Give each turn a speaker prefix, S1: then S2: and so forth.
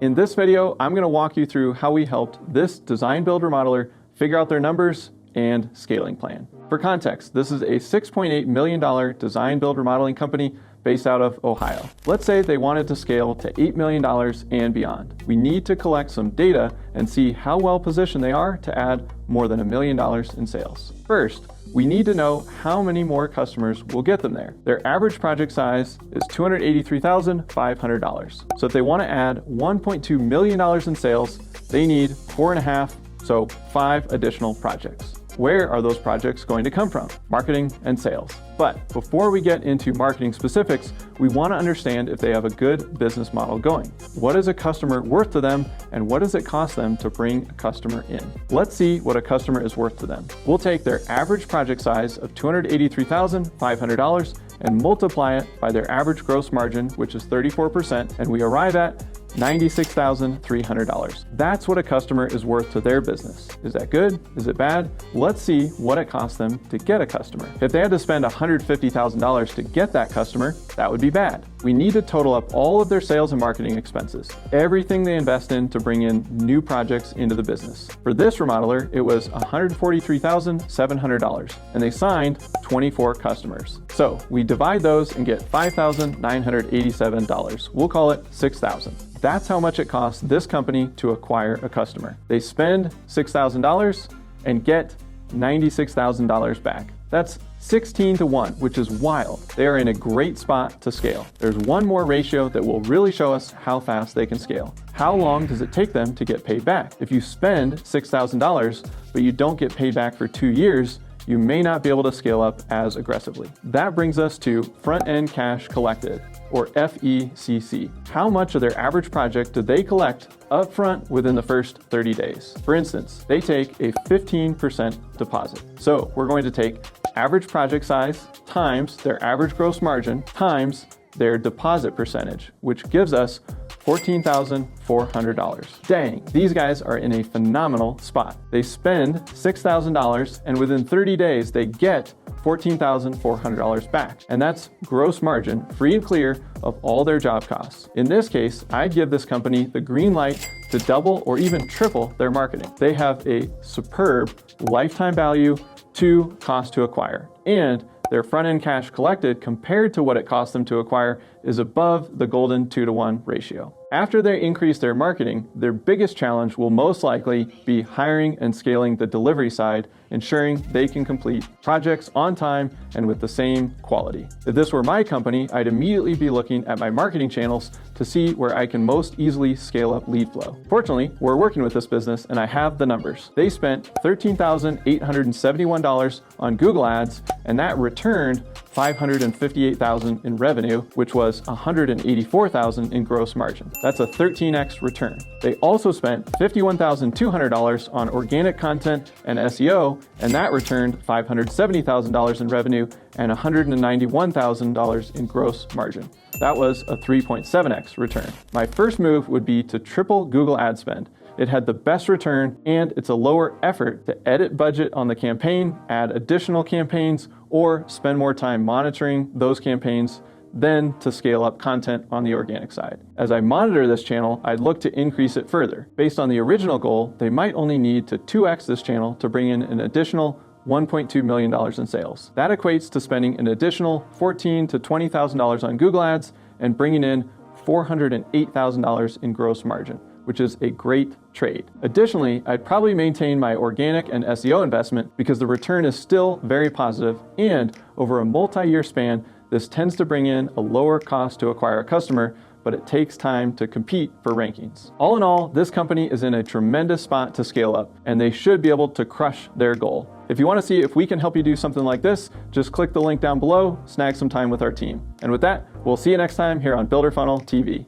S1: In this video, I'm going to walk you through how we helped this design build remodeler figure out their numbers and scaling plan. For context, this is a $6.8 million design build remodeling company based out of Ohio. Let's say they wanted to scale to $8 million and beyond. We need to collect some data and see how well positioned they are to add more than $1 million in sales. First, we need to know how many more customers will get them there. Their average project size is $283,500. So if they want to add $1.2 million in sales, they need 4.5, so 5 additional projects. Where are those projects going to come from? Marketing and sales. But before we get into marketing specifics, we want to understand if they have a good business model going. What is a customer worth to them, and what does it cost them to bring a customer in? Let's see what a customer is worth to them. We'll take their average project size of $283,500 and multiply it by their average gross margin, which is 34%, and we arrive at $96,300. That's what a customer is worth to their business. Is that good? Is it bad? Let's see what it costs them to get a customer. If they had to spend $150,000 to get that customer, that would be bad. We need to total up all of their sales and marketing expenses, everything they invest in to bring in new projects into the business. For this remodeler, it was $143,700, and they signed 24 customers. So we divide those and get $5,987. We'll call it $6,000. That's how much it costs this company to acquire a customer. They spend $6,000 and get $96,000 back. That's 16 to 1, which is wild. They are in a great spot to scale. There's one more ratio that will really show us how fast they can scale. How long does it take them to get paid back? If you spend $6,000, but you don't get paid back for 2 years, you may not be able to scale up as aggressively. That brings us to front-end cash collected, or FECC. How much of their average project do they collect upfront within the first 30 days? For instance, they take a 15% deposit. So we're going to take average project size times their average gross margin times their deposit percentage, which gives us $14,400. Dang, these guys are in a phenomenal spot. They spend $6,000 and within 30 days they get $14,400 back. And that's gross margin, free and clear of all their job costs. In this case, I'd give this company the green light to double or even triple their marketing. They have a superb lifetime value to cost to acquire. And their front-end cash collected compared to what it cost them to acquire is above the golden 2 to 1 ratio. After they increase their marketing, their biggest challenge will most likely be hiring and scaling the delivery side, ensuring they can complete projects on time and with the same quality. If this were my company, I'd immediately be looking at my marketing channels to see where I can most easily scale up lead flow. Fortunately, we're working with this business and I have the numbers. They spent $13,871 on Google Ads, and that returned $558,000 in revenue, which was $184,000 in gross margin. That's a 13x return. They also spent $51,200 on organic content and SEO, and that returned $570,000 in revenue and $191,000 in gross margin. That was a 3.7x return. My first move would be to triple Google ad spend. It had the best return, and it's a lower effort to edit budget on the campaign, add additional campaigns, or spend more time monitoring those campaigns than to scale up content on the organic side. As I monitor this channel, I'd look to increase it further. Based on the original goal, they might only need to 2x this channel to bring in an additional $1.2 million in sales. That equates to spending an additional $14,000 to $20,000 on Google Ads and bringing in $408,000 in gross margin, which is a great trade. Additionally, I'd probably maintain my organic and SEO investment because the return is still very positive, and over a multi-year span, this tends to bring in a lower cost to acquire a customer, but it takes time to compete for rankings. All in all, this company is in a tremendous spot to scale up, and they should be able to crush their goal. If you want to see if we can help you do something like this, just click the link down below, snag some time with our team. And with that, we'll see you next time here on Builder Funnel TV.